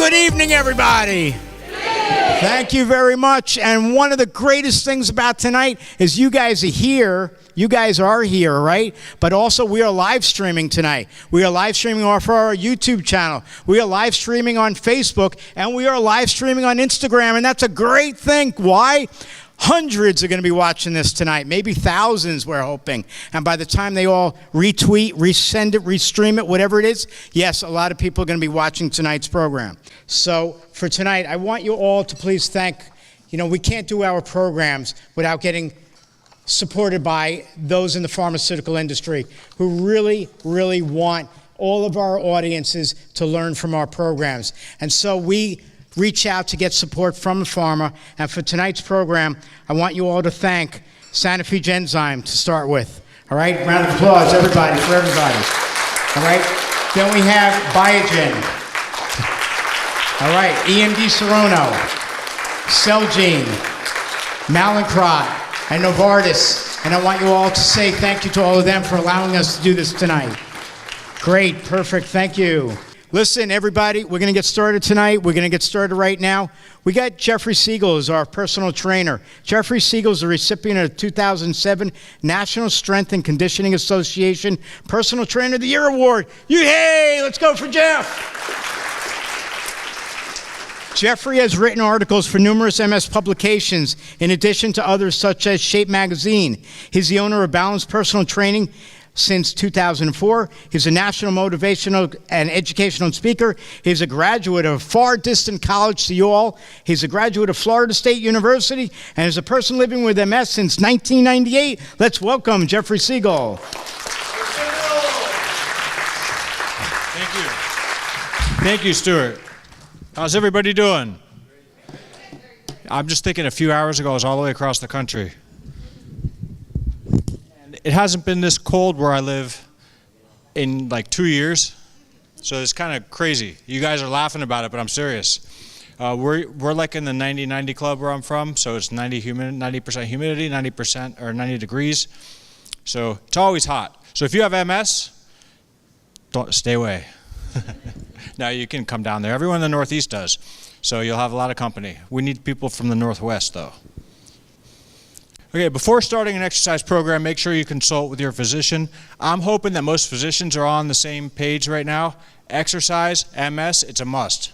good evening, everybody. Thank you very much. And one of the greatest things about tonight is you guys are here. You guys are here, right? But also we are live streaming tonight. We are live streaming off our YouTube channel. We are live streaming on Facebook, and we are live streaming on Instagram, and that's a great thing. Why? Hundreds are going to be watching this tonight, maybe thousands, we're hoping. And by the time they all retweet, resend it, restream it, whatever it is, yes, a lot of people are going to be watching tonight's program. So for tonight, I want you all to please thank, we can't do our programs without getting supported by those in the pharmaceutical industry who really, really want all of our audiences to learn from our programs. And so we reach out to get support from the pharma. And for tonight's program, I want you all to thank Sanofi Genzyme to start with. All right, round of applause, everybody, for everybody. All right, then we have Biogen. All right, EMD Serono, Celgene, Mallinckrodt, and Novartis. And I want you all to say thank you to all of them for allowing us to do this tonight. Great, perfect, thank you. Listen, everybody, we're going to get started tonight. We're going to get started right now. We got Jeffrey Segal as our personal trainer. Jeffrey Segal is the recipient of the 2007 National Strength and Conditioning Association Personal Trainer of the Year Award. Hey, let's go for Jeff. Jeffrey has written articles for numerous MS publications, in addition to others such as Shape Magazine. He's the owner of Balanced Personal Training since 2004. He's a national motivational and educational speaker. He's a graduate of a far distant college to you all. He's a graduate of Florida State University and is a person living with MS since 1998. Let's welcome Jeffrey Segal. Thank you. Thank you, Stuart. How's everybody doing? I'm just thinking a few hours ago I was all the way across the country. It hasn't been this cold where I live in like 2 years, so it's kind of crazy. You guys are laughing about it, but I'm serious. We're like in the 90-90 club where I'm from, so it's 90% humidity, 90% or 90 degrees, so it's always hot. So if you have MS, don't stay away. Now you can come down there. Everyone in the Northeast does, so you'll have a lot of company. We need people from the Northwest, though. Okay, before starting an exercise program, make sure you consult with your physician. I'm hoping that most physicians are on the same page right now. Exercise, MS, it's a must.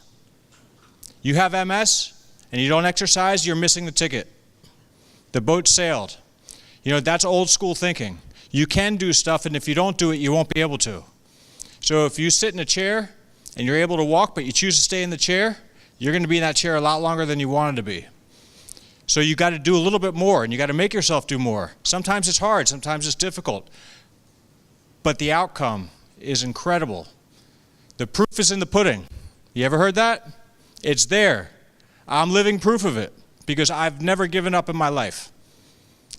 You have MS and you don't exercise, you're missing the ticket. The boat sailed. That's old school thinking. You can do stuff, and if you don't do it, you won't be able to. So if you sit in a chair and you're able to walk, but you choose to stay in the chair, you're going to be in that chair a lot longer than you wanted to be. So you got to do a little bit more, and you got to make yourself do more. Sometimes it's hard, sometimes it's difficult, but the outcome is incredible. The proof is in the pudding. You ever heard that? It's there. I'm living proof of it because I've never given up in my life.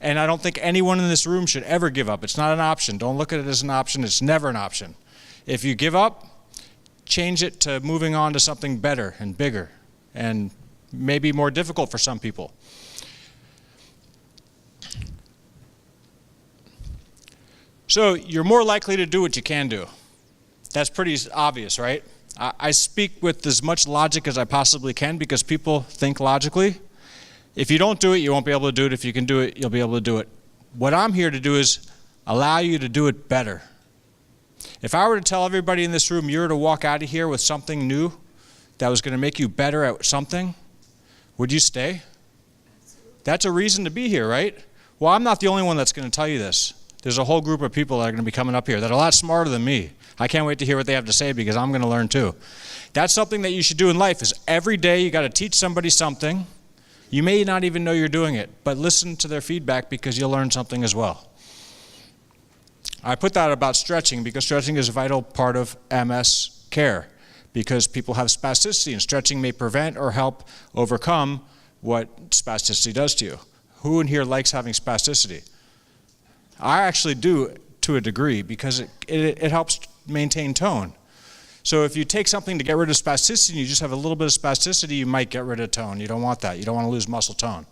And I don't think anyone in this room should ever give up. It's not an option. Don't look at it as an option. It's never an option. If you give up, change it to moving on to something better and bigger and maybe more difficult for some people. So you're more likely to do what you can do. That's pretty obvious, right? I speak with as much logic as I possibly can because people think logically. If you don't do it, you won't be able to do it. If you can do it, you'll be able to do it. What I'm here to do is allow you to do it better. If I were to tell everybody in this room you were to walk out of here with something new that was going to make you better at something, would you stay? That's a reason to be here, right? Well, I'm not the only one that's going to tell you this. There's a whole group of people that are going to be coming up here that are a lot smarter than me. I can't wait to hear what they have to say because I'm going to learn too. That's something that you should do in life is every day you got to teach somebody something. You may not even know you're doing it, but listen to their feedback because you'll learn something as well. I put that about stretching because stretching is a vital part of MS care because people have spasticity, and stretching may prevent or help overcome what spasticity does to you. Who in here likes having spasticity? I actually do to a degree because it helps maintain tone. So if you take something to get rid of spasticity and you just have a little bit of spasticity, you might get rid of tone. You don't want that. You don't want to lose muscle tone.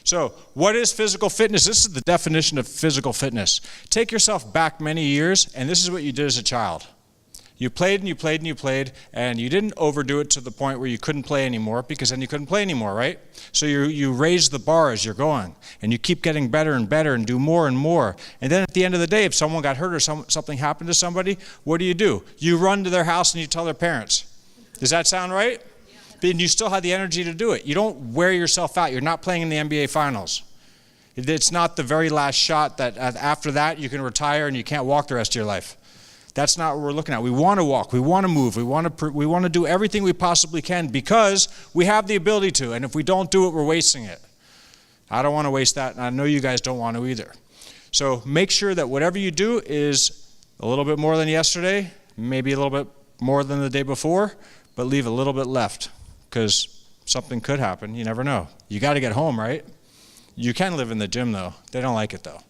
So what is physical fitness? This is the definition of physical fitness. Take yourself back many years, and this is what you did as a child. You played and you played and you played, and you didn't overdo it to the point where you couldn't play anymore, because then you couldn't play anymore, right? So you raise the bar as you're going, and you keep getting better and better and do more and more. And then at the end of the day, if someone got hurt or something happened to somebody, what do? You run to their house and you tell their parents. Does that sound right? Yeah. And you still have the energy to do it. You don't wear yourself out. You're not playing in the NBA Finals. It's not the very last shot that after that you can retire and you can't walk the rest of your life. That's not what we're looking at. We want to walk. We want to move. We want to do everything we possibly can because we have the ability to. And if we don't do it, we're wasting it. I don't want to waste that, and I know you guys don't want to either. So make sure that whatever you do is a little bit more than yesterday, maybe a little bit more than the day before, but leave a little bit left because something could happen. You never know. You got to get home, right? You can live in the gym, though. They don't like it, though.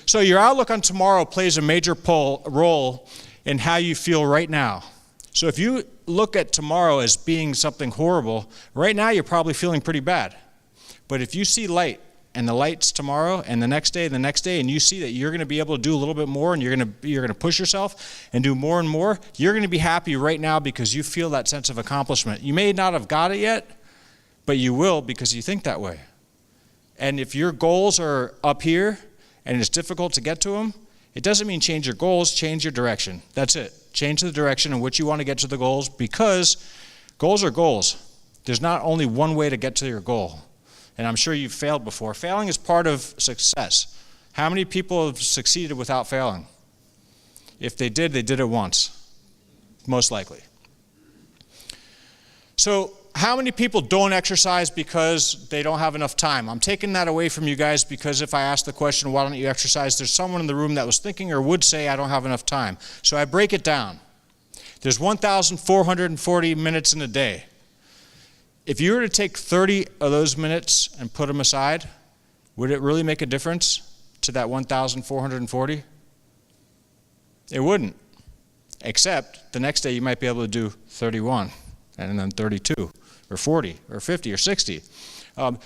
So your outlook on tomorrow plays a major role in how you feel right now. So if you look at tomorrow as being something horrible, right now you're probably feeling pretty bad. But if you see light, and the light's tomorrow, and the next day, and you see that you're going to be able to do a little bit more, and you're going to push yourself and do more and more, you're going to be happy right now because you feel that sense of accomplishment. You may not have got it yet, but you will because you think that way. And if your goals are up here, and it's difficult to get to them, it doesn't mean change your goals, change your direction. That's it. Change the direction in which you want to get to the goals, because goals are goals. There's not only one way to get to your goal. And I'm sure you've failed before. Failing is part of success. How many people have succeeded without failing? If they did it once, most likely. So how many people don't exercise because they don't have enough time? I'm taking that away from you guys because if I ask the question, why don't you exercise, there's someone in the room that was thinking or would say, I don't have enough time. So I break it down. There's 1,440 minutes in a day. If you were to take 30 of those minutes and put them aside, would it really make a difference to that 1,440? It wouldn't. Except the next day you might be able to do 31, and then 32, or 40, or 50, or 60.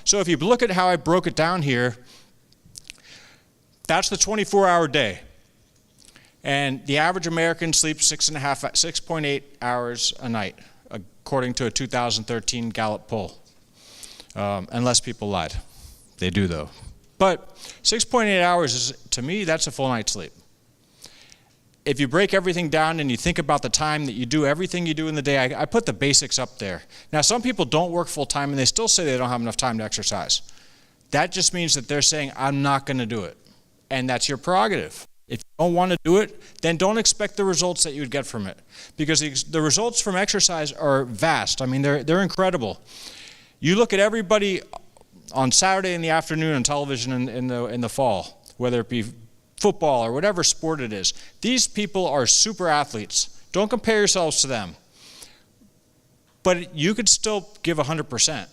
So if you look at how I broke it down here, that's the 24-hour day. And the average American sleeps 6.8 hours a night, according to a 2013 Gallup poll. Unless people lied. They do, though. But 6.8 hours is, to me, that's a full night's sleep. If you break everything down and you think about the time that you do everything you do in the day, I put the basics up there. Now, some people don't work full time and they still say they don't have enough time to exercise. That just means that they're saying, I'm not going to do it. And that's your prerogative. If you don't want to do it, then don't expect the results that you would get from it. Because the results from exercise are vast. I mean, they're incredible. You look at everybody on Saturday in the afternoon on television in the fall, whether it be football or whatever sport it is. These people are super athletes. Don't compare yourselves to them. But you could still give 100%.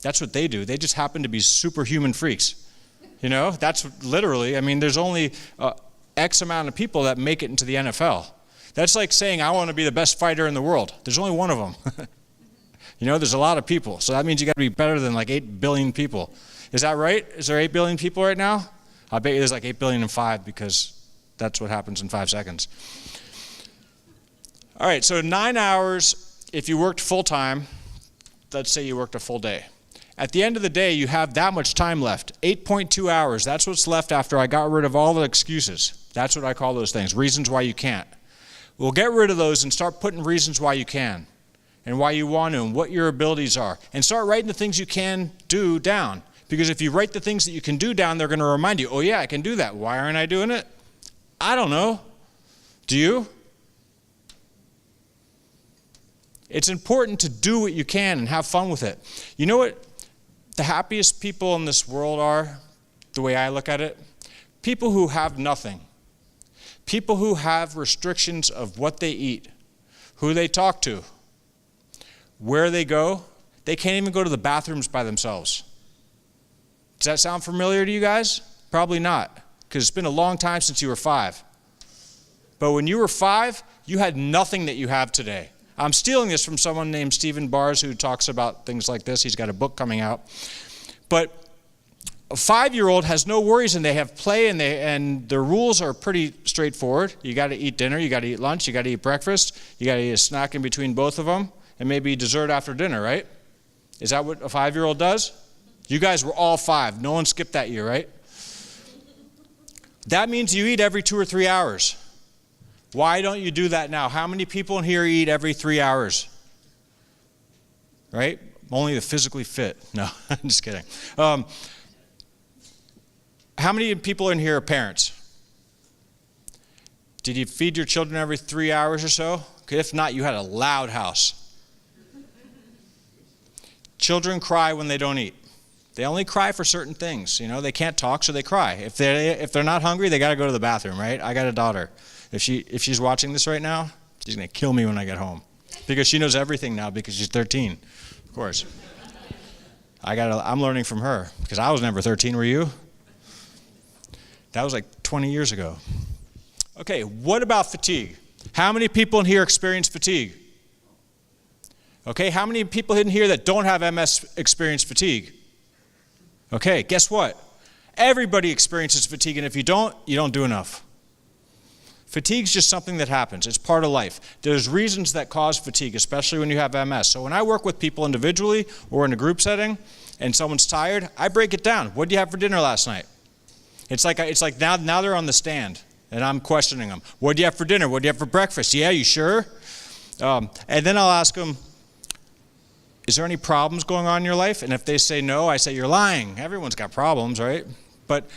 That's what they do. They just happen to be superhuman freaks. You know, that's literally, I mean, there's only X amount of people that make it into the NFL. That's like saying, I want to be the best fighter in the world. There's only one of them. You know, there's a lot of people. So that means you got to be better than like 8 billion people. Is that right? Is there 8 billion people right now? I bet you there's like 8 billion and 5 because that's what happens in 5 seconds. All right, so 9 hours if you worked full time. Let's say you worked a full day. At the end of the day, you have that much time left. 8.2 hours, that's what's left after I got rid of all the excuses. That's what I call those things, reasons why you can't. We'll get rid of those and start putting reasons why you can and why you want to and what your abilities are. And start writing the things you can do down. Because if you write the things that you can do down, they're going to remind you, oh yeah, I can do that. Why aren't I doing it? I don't know. Do you? It's important to do what you can and have fun with it. You know what the happiest people in this world are, the way I look at it? People who have nothing. People who have restrictions of what they eat, who they talk to, where they go. They can't even go to the bathrooms by themselves. Does that sound familiar to you guys? Probably not, because it's been a long time since you were 5. But when you were 5, you had nothing that you have today. I'm stealing this from someone named Stephen Bars who talks about things like this. He's got a book coming out. But A 5-year-old has no worries, and they have play, and their rules are pretty straightforward. You got to eat dinner, you got to eat lunch, you got to eat breakfast, you got to eat a snack in between both of them, and maybe dessert after dinner, right? Is that what a 5-year-old does? You guys were all 5. No one skipped that year, right? That means you eat every 2 or 3 hours. Why don't you do that now? How many people in here eat every 3 hours? Right? Only the physically fit. No, I'm just kidding. How many people in here are parents? Did you feed your children every 3 hours or so? If not, you had a loud house. Children cry when they don't eat. They only cry for certain things. You know, they can't talk, so they cry. If they're not hungry, they got to go to the bathroom, right? I got a daughter. If she's watching this right now, she's going to kill me when I get home. Because she knows everything now because she's 13, of course. I'm learning from her because I was never 13, were you? That was like 20 years ago. Okay, what about fatigue? How many people in here experience fatigue? Okay, how many people in here that don't have MS experience fatigue? Okay, guess what? Everybody experiences fatigue, and if you don't do enough. Fatigue's just something that happens. It's part of life. There's reasons that cause fatigue, especially when you have MS. So when I work with people individually or in a group setting and someone's tired, I break it down. What did you have for dinner last night? It's like now they're on the stand, and I'm questioning them. What do you have for dinner? What do you have for breakfast? Yeah, you sure? And then I'll ask them, is there any problems going on in your life? And if they say no, I say, you're lying. Everyone's got problems, right? But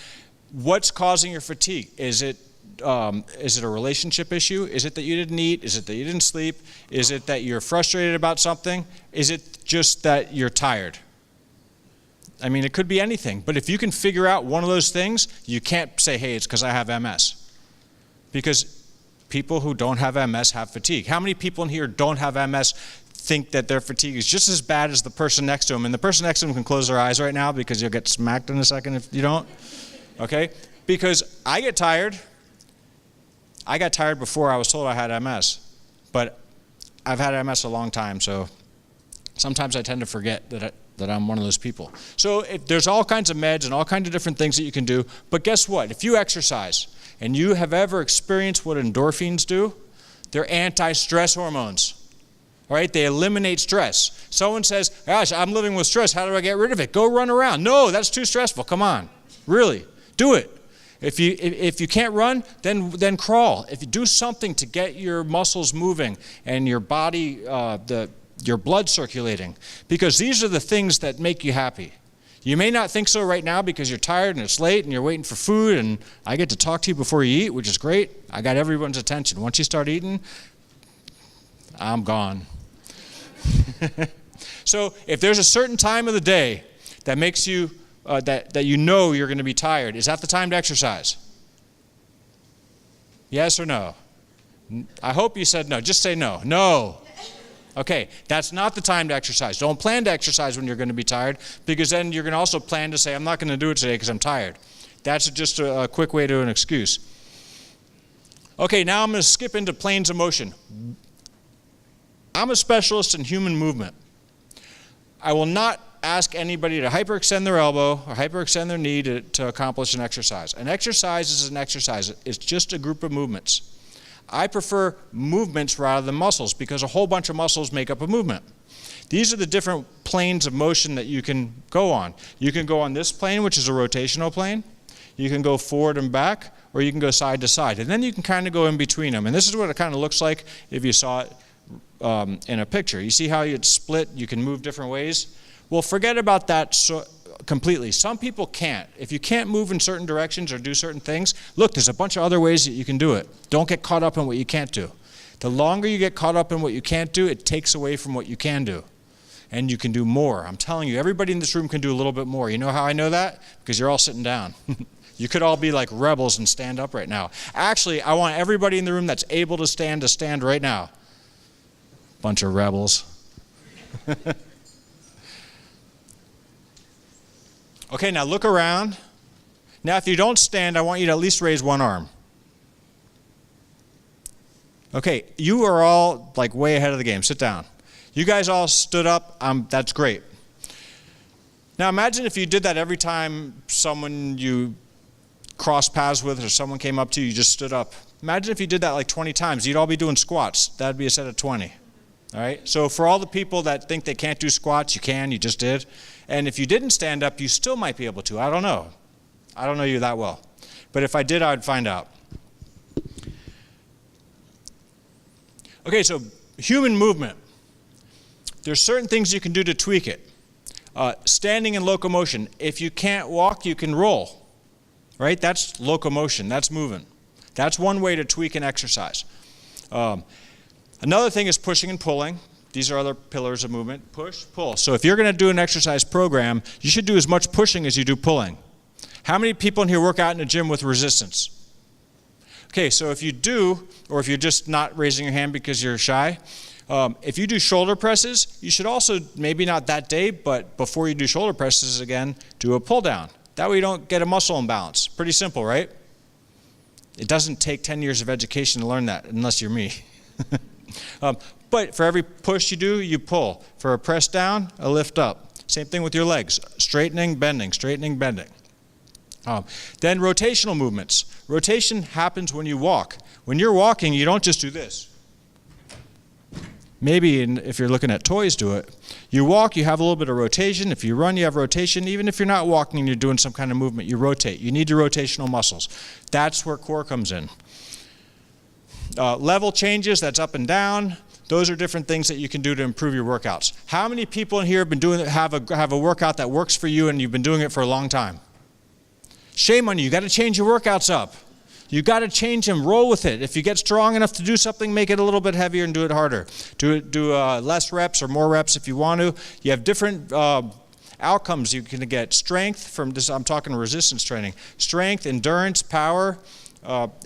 what's causing your fatigue? Is it a relationship issue? Is it that you didn't eat? Is it that you didn't sleep? Is it that you're frustrated about something? Is it just that you're tired? I mean, it could be anything. But if you can figure out one of those things, you can't say, hey, it's because I have MS. Because people who don't have MS have fatigue. How many people in here don't have MS think that their fatigue is just as bad as the person next to them? And the person next to them can close their eyes right now because you'll get smacked in a second if you don't. Okay? Because I get tired. I got tired before I was told I had MS. But I've had MS a long time, so sometimes I tend to forget that I'm one of those people. So there's all kinds of meds and all kinds of different things that you can do. But guess what? If you exercise and you have ever experienced what endorphins do, they're anti-stress hormones. All right? They eliminate stress. Someone says, gosh, I'm living with stress. How do I get rid of it? Go run around. No, that's too stressful. Come on. Really. Do it. If you can't run, then crawl. If you do something to get your muscles moving and your body, your blood circulating, because these are the things that make you happy. You may not think so right now because you're tired and it's late and you're waiting for food, and I get to talk to you before you eat, which is great. I got everyone's attention. Once you start eating, I'm gone. So if there's a certain time of the day that makes you that you know you're going to be tired, is that the time to exercise? Yes or no? I hope you said no. Just say no. No. Okay, that's not the time to exercise. Don't plan to exercise when you're going to be tired, because then you're going to also plan to say, I'm not going to do it today because I'm tired. That's just a quick way to an excuse. Okay, now I'm going to skip into planes of motion. I'm a specialist in human movement. I will not ask anybody to hyperextend their elbow or hyperextend their knee to accomplish an exercise. An exercise is an exercise. It's just a group of movements. I prefer movements rather than muscles because a whole bunch of muscles make up a movement. These are the different planes of motion that you can go on. You can go on this plane, which is a rotational plane. You can go forward and back, or you can go side to side. And then you can kind of go in between them. And this is what it kind of looks like if you saw it in a picture. You see how it's split? You can move different ways. Well, forget about that completely. Some people can't. If you can't move in certain directions or do certain things, look, there's a bunch of other ways that you can do it. Don't get caught up in what you can't do. The longer you get caught up in what you can't do, it takes away from what you can do. And you can do more. I'm telling you, everybody in this room can do a little bit more. You know how I know that? Because you're all sitting down. You could all be like rebels and stand up right now. Actually, I want everybody in the room that's able to stand right now. Bunch of rebels. Okay, now look around. Now, if you don't stand, I want you to at least raise one arm. Okay, you are all like way ahead of the game. Sit down. You guys all stood up. That's great. Now imagine if you did that every time someone you crossed paths with or someone came up to you, you just stood up. Imagine if you did that like 20 times. You'd all be doing squats. That'd be a set of 20. All right? So for all the people that think they can't do squats, you can, you just did. And if you didn't stand up, you still might be able to. I don't know. I don't know you that well. But if I did, I'd find out. Okay, so human movement. There's certain things you can do to tweak it. Standing and locomotion. If you can't walk, you can roll. Right? That's locomotion. That's moving. That's one way to tweak an exercise. Another thing is pushing and pulling. These are other pillars of movement. Push, pull. So if you're going to do an exercise program, you should do as much pushing as you do pulling. How many people in here work out in a gym with resistance? Okay, so if you do, or if you're just not raising your hand because you're shy, if you do shoulder presses, you should also, maybe not that day, but before you do shoulder presses again, do a pull down. That way you don't get a muscle imbalance. Pretty simple, right? It doesn't take 10 years of education to learn that, unless you're me. But for every push you do, you pull. For a press down, a lift up. Same thing with your legs. Straightening, bending, straightening, bending. Then rotational movements. Rotation happens when you walk. When you're walking, you don't just do this. Maybe if you're looking at toys, do it. You walk, you have a little bit of rotation. If you run, you have rotation. Even if you're not walking and you're doing some kind of movement, you rotate. You need your rotational muscles. That's where core comes in. Level changes, that's up and down. Those are different things that you can do to improve your workouts. How many people in here have been doing have a workout that works for you and you've been doing it for a long time? Shame on you. You got to change your workouts up. You got to change them. Roll with it. If you get strong enough to do something, make it a little bit heavier and do it harder. Do less reps or more reps if you want to. You have different outcomes you can get. Strength from this. I'm talking resistance training. Strength, endurance, power.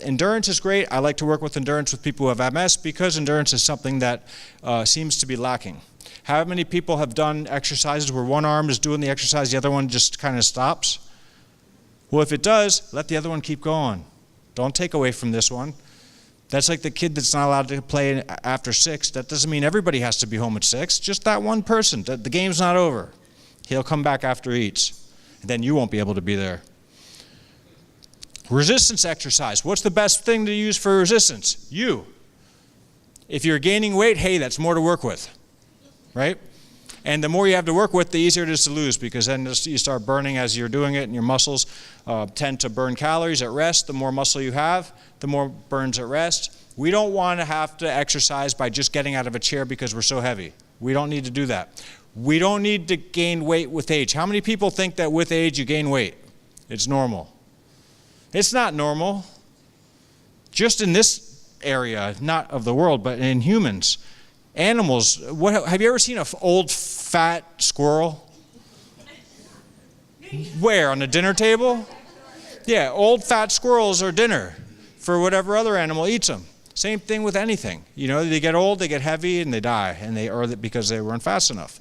Endurance is great. I like to work with endurance with people who have MS because endurance is something that seems to be lacking. How many people have done exercises where one arm is doing the exercise, the other one just kind of stops? Well, if it does, let the other one keep going. Don't take away from this one. That's like the kid that's not allowed to play after 6. That doesn't mean everybody has to be home at 6. Just that one person. The game's not over. He'll come back after he eats. And then you won't be able to be there. Resistance exercise. What's the best thing to use for resistance? You. If you're gaining weight, hey, that's more to work with. Right? And the more you have to work with, the easier it is to lose, because then you start burning as you're doing it, and your muscles tend to burn calories at rest. The more muscle you have, the more burns at rest. We don't want to have to exercise by just getting out of a chair because we're so heavy. We don't need to do that. We don't need to gain weight with age. How many people think that with age you gain weight? It's normal. It's not normal. Just in this area, not of the world, but in humans. Animals, have you ever seen an old fat squirrel? Where, on the dinner table? Yeah, old fat squirrels are dinner for whatever other animal eats them. Same thing with anything. You know, they get old, they get heavy, and they die, because they weren't fast enough.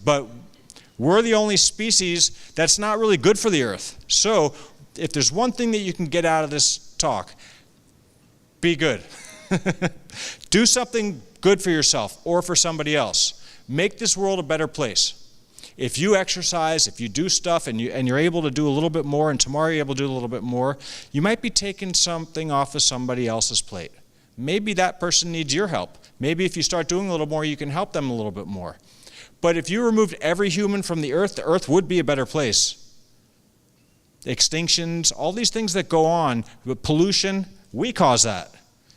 But we're the only species that's not really good for the earth. So if there's one thing that you can get out of this talk, be good. Do something good for yourself or for somebody else. Make this world a better place. If you exercise, if you do stuff and you're able to do a little bit more, and tomorrow you're able to do a little bit more, you might be taking something off of somebody else's plate. Maybe that person needs your help. Maybe if you start doing a little more, you can help them a little bit more. But if you removed every human from the earth would be a better place. Extinctions, all these things that go on, with pollution, we cause that.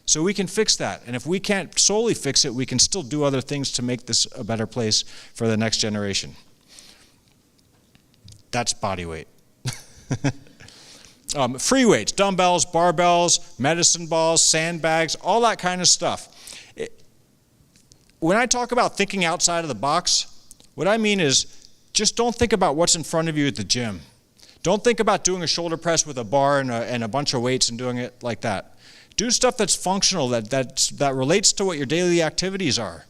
So we can fix that. And if we can't solely fix it, we can still do other things to make this a better place for the next generation. That's body weight. Free weights, dumbbells, barbells, medicine balls, sandbags, all that kind of stuff. When I talk about thinking outside of the box, what I mean is just don't think about what's in front of you at the gym. Don't think about doing a shoulder press with a bar and a bunch of weights and doing it like that. Do stuff that's functional, that relates to what your daily activities are.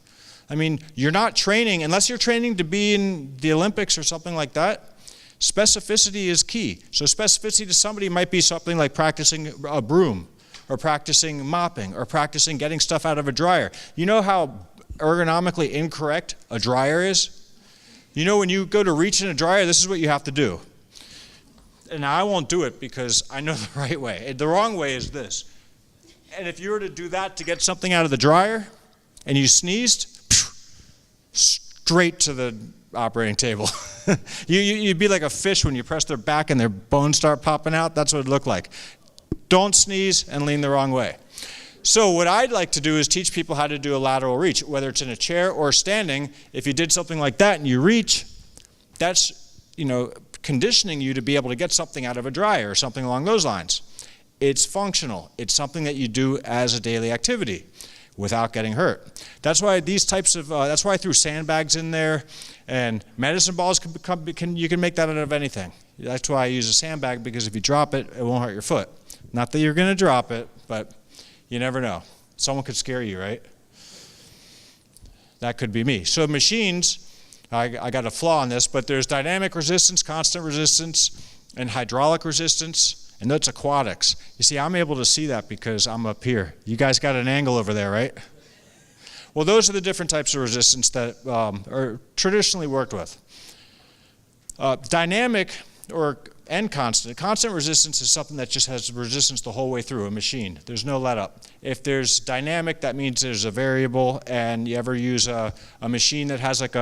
I mean, you're not training, unless you're training to be in the Olympics or something like that, specificity is key. So specificity to somebody might be something like practicing a broom, or practicing mopping, or practicing getting stuff out of a dryer. You know how ergonomically incorrect a dryer is? You know, when you go to reach in a dryer, this is what you have to do. And I won't do it because I know the right way. The wrong way is this. And if you were to do that to get something out of the dryer and you sneezed, straight to the operating table. You'd be like a fish when you press their back and their bones start popping out. That's what it looked like. Don't sneeze and lean the wrong way. So what I'd like to do is teach people how to do a lateral reach, whether it's in a chair or standing. If you did something like that and you reach, that's, conditioning you to be able to get something out of a dryer or something along those lines. It's functional. It's something that you do as a daily activity without getting hurt. That's why these types of, that's why I threw sandbags in there, and medicine balls you can make that out of anything. That's why I use a sandbag, because if you drop it, it won't hurt your foot. Not that you're going to drop it, but you never know. Someone could scare you, right? That could be me. So machines, I got a flaw in this, but there's dynamic resistance, constant resistance, and hydraulic resistance. And that's aquatics. You see, I'm able to see that because I'm up here. You guys got an angle over there, right? Well, those are the different types of resistance that are traditionally worked with. Dynamic and constant. Constant resistance is something that just has resistance the whole way through a machine. There's no let up. If there's dynamic, that means there's a variable, and you ever use a machine that has like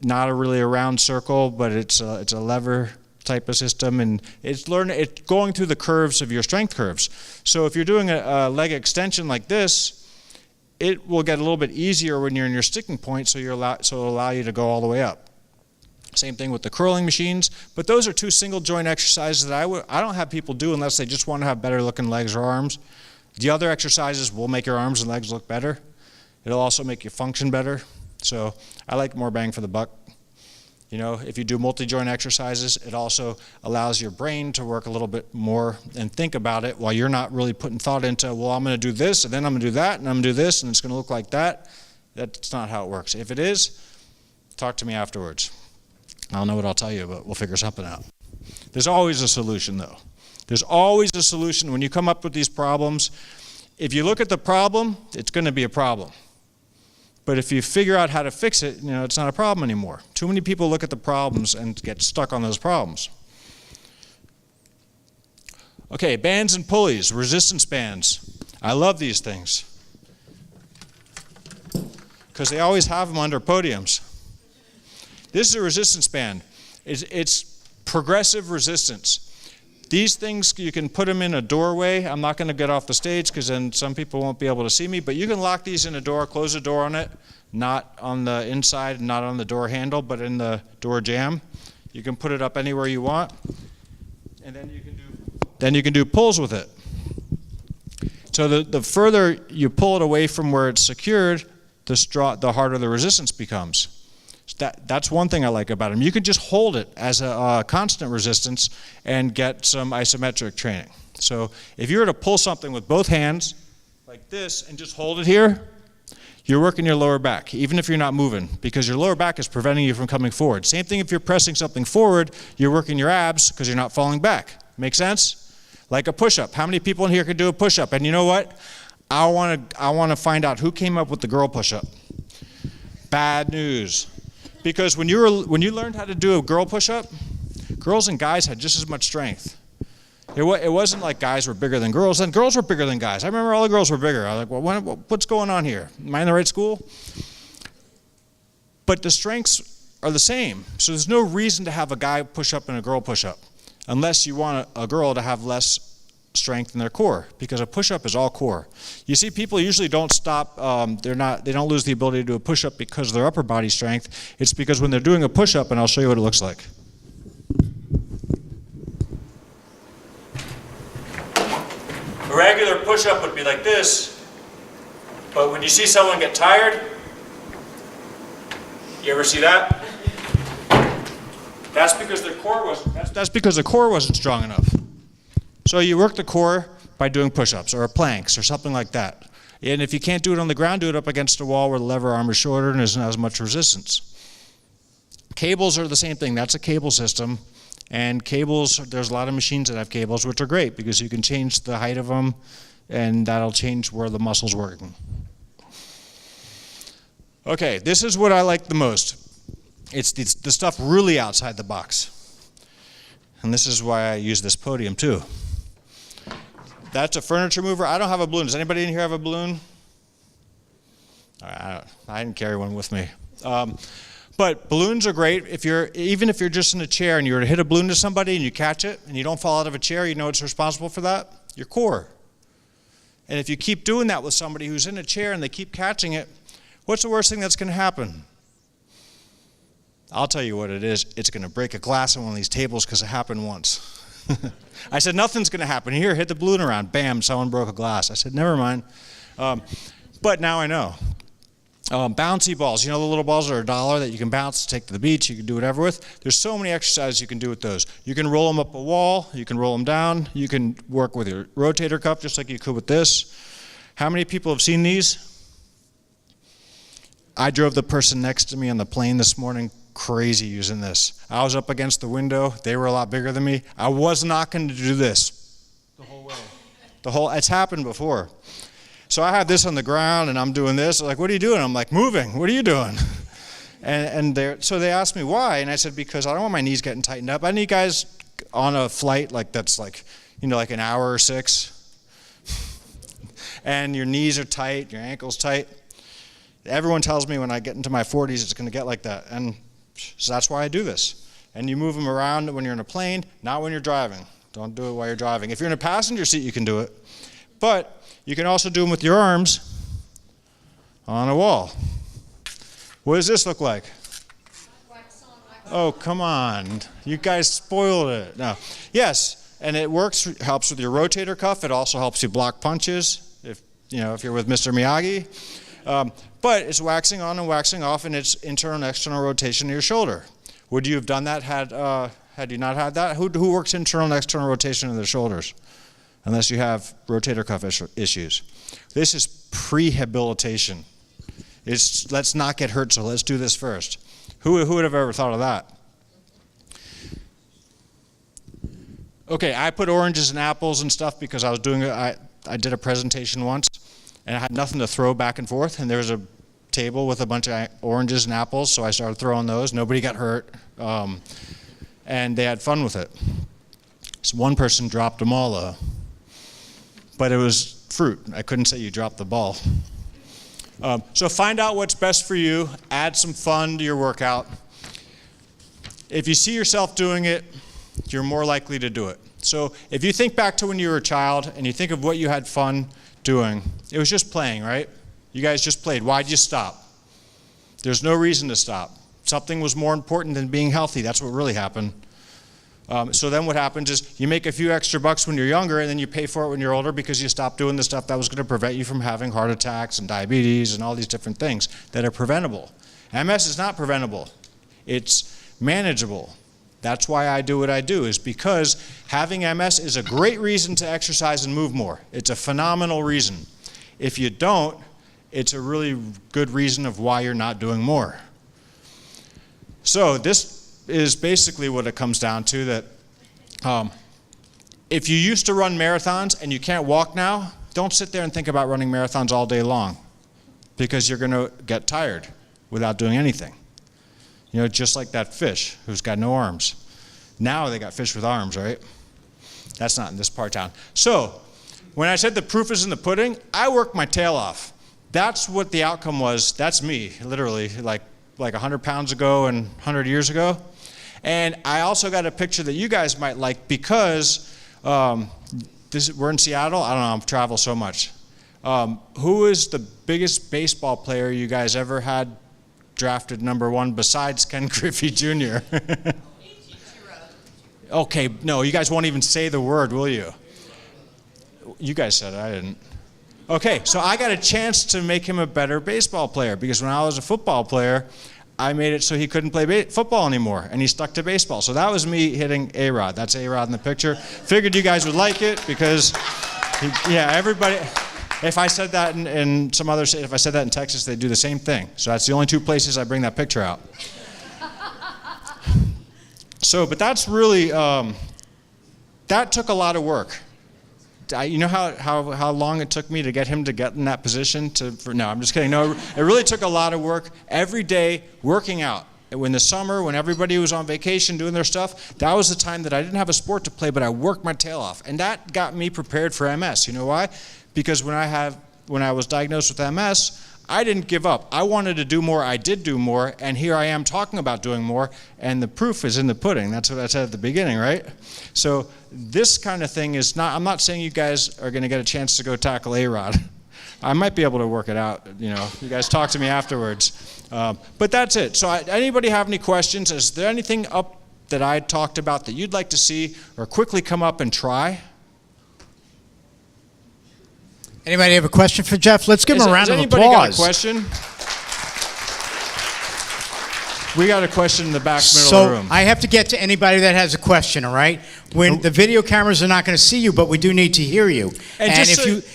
not really a round circle, but it's a lever type of system, and it's going through the curves of your strength curves. So if you're doing a leg extension like this, it will get a little bit easier when you're in your sticking point, so it'll allow you to go all the way up. Same thing with the curling machines, but those are two single joint exercises that I don't have people do unless they just want to have better looking legs or arms. The other exercises will make your arms and legs look better. It'll also make you function better. So I like more bang for the buck. If you do multi-joint exercises, it also allows your brain to work a little bit more and think about it while you're not really putting thought into, well, I'm going to do this, and then I'm going to do that, and I'm going to do this, and it's going to look like that. That's not how it works. If it is, talk to me afterwards. I don't know what I'll tell you, but we'll figure something out. There's always a solution, though. There's always a solution. When you come up with these problems, if you look at the problem, it's going to be a problem. But if you figure out how to fix it, it's not a problem anymore. Too many people look at the problems and get stuck on those problems. Okay, bands and pulleys, resistance bands. I love these things because they always have them under podiums. This is a resistance band. It's progressive resistance. These things, you can put them in a doorway. I'm not going to get off the stage because then some people won't be able to see me, but you can lock these in a door, close the door on it, not on the inside, not on the door handle, but in the door jamb. You can put it up anywhere you want, and then you can do pulls with it. So the further you pull it away from where it's secured, the harder the resistance becomes. That's one thing I like about them. You can just hold it as a constant resistance and get some isometric training. So if you were to pull something with both hands like this and just hold it here, you're working your lower back, even if you're not moving, because your lower back is preventing you from coming forward. Same thing if you're pressing something forward, you're working your abs because you're not falling back. Make sense? Like a push-up. How many people in here could do a push-up? And you know what? I want to find out who came up with the girl push-up. Bad news. Because when you learned how to do a girl push-up, girls and guys had just as much strength. It wasn't like guys were bigger than girls, and girls were bigger than guys. I remember all the girls were bigger. I was like, well, what's going on here? Am I in the right school? But the strengths are the same. So there's no reason to have a guy push up and a girl push up, unless you want a girl to have less strength in their core, because a push-up is all core. You see, people usually don't stop, they don't lose the ability to do a push-up because of their upper body strength. It's because when they're doing a push-up, and I'll show you what it looks like. A regular push-up would be like this, but when you see someone get tired, you ever see that? That's because their core wasn't strong enough. So you work the core by doing push-ups or planks or something like that. And if you can't do it on the ground, do it up against a wall where the lever arm is shorter and isn't as much resistance. Cables are the same thing. That's a cable system. And cables, there's a lot of machines that have cables, which are great because you can change the height of them, and that'll change where the muscle's working. Okay, this is what I like the most. It's the stuff really outside the box. And this is why I use this podium too. That's a furniture mover. I don't have a balloon. Does anybody in here have a balloon? I didn't carry one with me. But balloons are great. Even if you're just in a chair and you were to hit a balloon to somebody and you catch it and you don't fall out of a chair, you know what's responsible for that? Your core. And if you keep doing that with somebody who's in a chair and they keep catching it, what's the worst thing that's going to happen? I'll tell you what it is. It's going to break a glass on one of these tables because it happened once. I said, nothing's going to happen. Here, hit the balloon around. Bam, someone broke a glass. I said, never mind. But now I know. Bouncy balls, you know the little balls that are $1 that you can bounce, take to the beach, you can do whatever with? There's so many exercises you can do with those. You can roll them up a wall, you can roll them down, you can work with your rotator cuff just like you could with this. How many people have seen these? I drove the person next to me on the plane this morning crazy using this. I was up against the window, they were a lot bigger than me. I was not going to do this the whole way. It's happened before. So I had this on the ground and I'm doing this. They're like, what are you doing? I'm like, moving. What are you doing? So they asked me why, and I said, because I don't want my knees getting tightened up. I need guys on a flight that's like an hour or 6. And your knees are tight, your ankles tight. Everyone tells me when I get into my 40s it's going to get like that. And so that's why I do this. And you move them around when you're in a plane, not when you're driving. Don't do it while you're driving. If you're in a passenger seat, you can do it. But you can also do them with your arms on a wall. What does this look like? Oh, come on. You guys spoiled it. No. Yes, and it helps with your rotator cuff. It also helps you block punches if you're with Mr. Miyagi. But it's waxing on and waxing off, and it's internal and external rotation of your shoulder. Would you have done that had you not had that? Who works internal and external rotation of their shoulders? Unless you have rotator cuff issues. This is prehabilitation. Let's not get hurt, so let's do this first. Who would have ever thought of that? Okay, I put oranges and apples and stuff because I was doing it. I did a presentation once, and I had nothing to throw back and forth, and there was a table with a bunch of oranges and apples, so I started throwing those. Nobody got hurt, and they had fun with it. So one person dropped them all, though. But it was fruit. I couldn't say you dropped the ball. So find out what's best for you. Add some fun to your workout. If you see yourself doing it, you're more likely to do it. So if you think back to when you were a child and you think of what you had fun doing, it was just playing, right? You guys just played. Why'd you stop? There's no reason to stop. Something was more important than being healthy. That's what really happened. So then what happens is you make a few extra bucks when you're younger, and then you pay for it when you're older because you stop doing the stuff that was going to prevent you from having heart attacks and diabetes and all these different things that are preventable. MS is not preventable. It's manageable. That's why I do what I do, is because having MS is a great reason to exercise and move more. It's a phenomenal reason. If you don't, it's a really good reason of why you're not doing more. So this is basically what it comes down to, that if you used to run marathons and you can't walk now, don't sit there and think about running marathons all day long, because you're going to get tired without doing anything. Just like that fish who's got no arms. Now they got fish with arms, right? That's not in this part of town. So when I said the proof is in the pudding, I worked my tail off. That's what the outcome was. That's me, literally, like 100 pounds ago and 100 years ago. And I also got a picture that you guys might like, because we're in Seattle. I don't know, I've traveled so much. Who is the biggest baseball player you guys ever had drafted #1 besides Ken Griffey Jr.? Okay, no, you guys won't even say the word, will you? You guys said it, I didn't. Okay, so I got a chance to make him a better baseball player, because when I was a football player, I made it so he couldn't play football anymore, and he stuck to baseball. So that was me hitting A-Rod. That's A-Rod in the picture. Figured you guys would like it, because, everybody, if I said that in some other state, if I said that in Texas, they'd do the same thing. So that's the only 2 places I bring that picture out. So, but that's really, that took a lot of work. You know how long it took me to get him to get in that position? No, I'm just kidding. No, it really took a lot of work. Every day, working out. in the summer, when everybody was on vacation doing their stuff, that was the time that I didn't have a sport to play, but I worked my tail off. And that got me prepared for MS. You know why? Because when I was diagnosed with MS, I didn't give up. I wanted to do more. I did do more. And here I am talking about doing more. And the proof is in the pudding. That's what I said at the beginning, right? So this kind of thing is not, I'm not saying you guys are going to get a chance to go tackle A-Rod. I might be able to work it out. You know, you guys talk to me afterwards. But that's it. So anybody have any questions? Is there anything up that I talked about that you'd like to see or quickly come up and try? Anybody have a question for Jeff? Let's give him a round of applause. Anybody got a question? We got a question in the back middle of the room. So I have to get to anybody that has a question, all right? When the video cameras are not going to see you, but we do need to hear you. And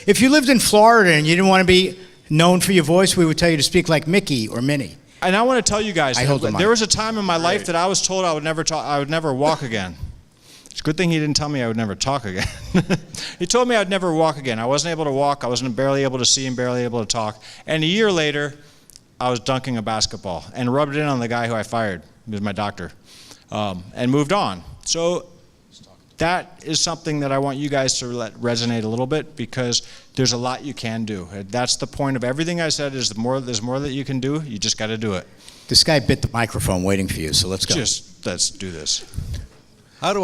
if you lived in Florida and you didn't want to be known for your voice, we would tell you to speak like Mickey or Minnie. And I want to tell you guys, there was a time in my life that I was told I would never walk again. It's a good thing he didn't tell me I would never talk again. He told me I'd never walk again. I wasn't able to walk. I wasn't barely able to see and barely able to talk. And a year later, I was dunking a basketball and rubbed it in on the guy who I fired. He was my doctor. And moved on. So that is something that I want you guys to let resonate a little bit, because there's a lot you can do. That's the point of everything I said, is there's more that you can do. You just got to do it. This guy bit the microphone waiting for you, so let's go. Let's do this. How do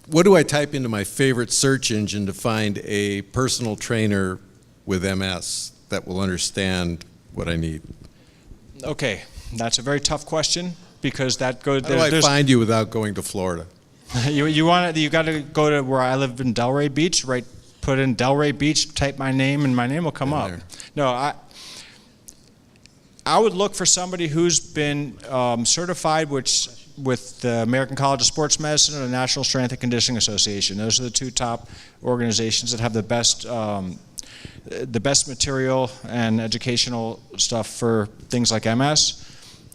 what do I type into my favorite search engine to find a personal trainer with MS that will understand what I need? Okay, that's a very tough question, because that goes. How do I find you without going to Florida? you got to go to where I live in Delray Beach. Right, put in Delray Beach, type my name, and my name will come up. No, I would look for somebody who's been certified, with the American College of Sports Medicine and the National Strength and Conditioning Association. Those are the two top organizations that have the best material and educational stuff for things like MS.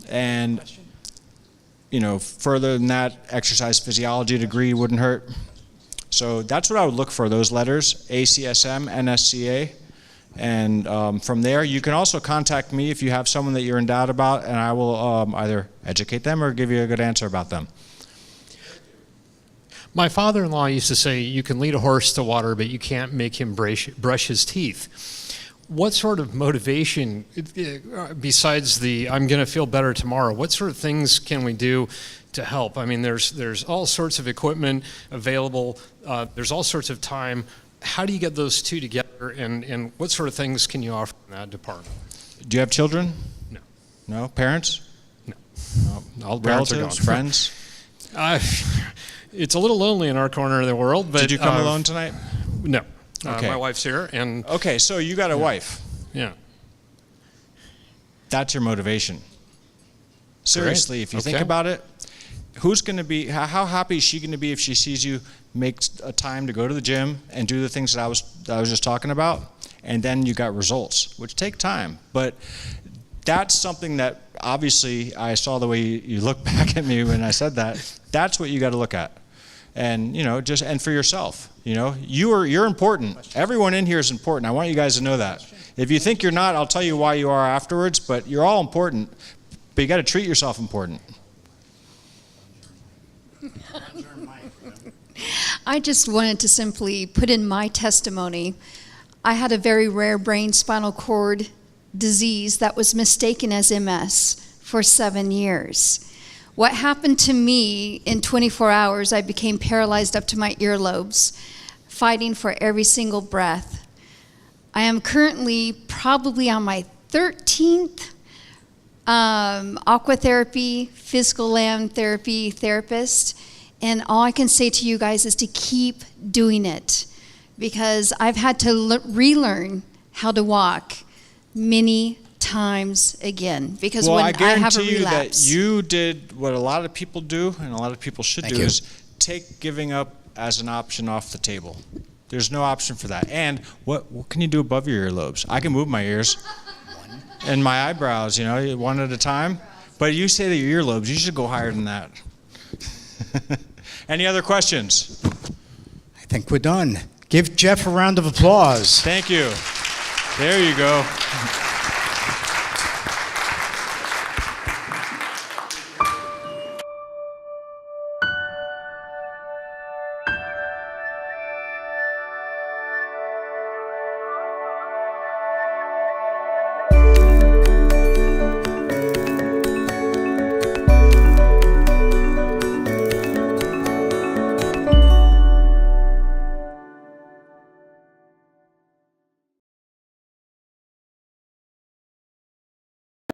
And, you know, further than that, exercise physiology degree wouldn't hurt. So that's what I would look for, those letters, ACSM, NSCA. And from there, you can also contact me if you have someone that you're in doubt about, and I will either educate them or give you a good answer about them. My father-in-law used to say, you can lead a horse to water, but you can't make him brush his teeth. What sort of motivation, besides the I'm going to feel better tomorrow, what sort of things can we do to help? I mean, there's all sorts of equipment available. There's all sorts of time. How do you get those two together, and what sort of things can you offer in that department? Do you have children? No. No? Parents? No. All relatives? Friends? It's a little lonely in our corner of the world. But did you come alone tonight? No. Okay. My wife's here. And okay, so you got a wife. Yeah. That's your motivation. Seriously, if you think about it, who's going to be, how happy is she going to be if she sees you make a time to go to the gym and do the things that I was just talking about, and then you got results, which take time. But that's something that obviously I saw the way you looked back at me when I said that. That's what you got to look at. And, you know, and for yourself, you know, you're important. Everyone in here is important. I want you guys to know that. If you think you're not, I'll tell you why you are afterwards, but you're all important. But you got to treat yourself important. I just wanted to simply put in my testimony. I had a very rare brain spinal cord disease that was mistaken as MS for 7 years. What happened to me in 24 hours, I became paralyzed up to my earlobes, fighting for every single breath. I am currently probably on my 13th aquatherapy, physical land therapy therapist. And all I can say to you guys is to keep doing it, because I've had to relearn how to walk many times again. Because when I have a relapse, you that you did what a lot of people do, and a lot of people should do, is take giving up as an option off the table. There's no option for that. And what can you do above your earlobes? I can move my ears and my eyebrows, you know, one at a time. But you say that your earlobes, you should go higher than that. Any other questions? I think we're done. Give Jeff a round of applause. Thank you. There you go.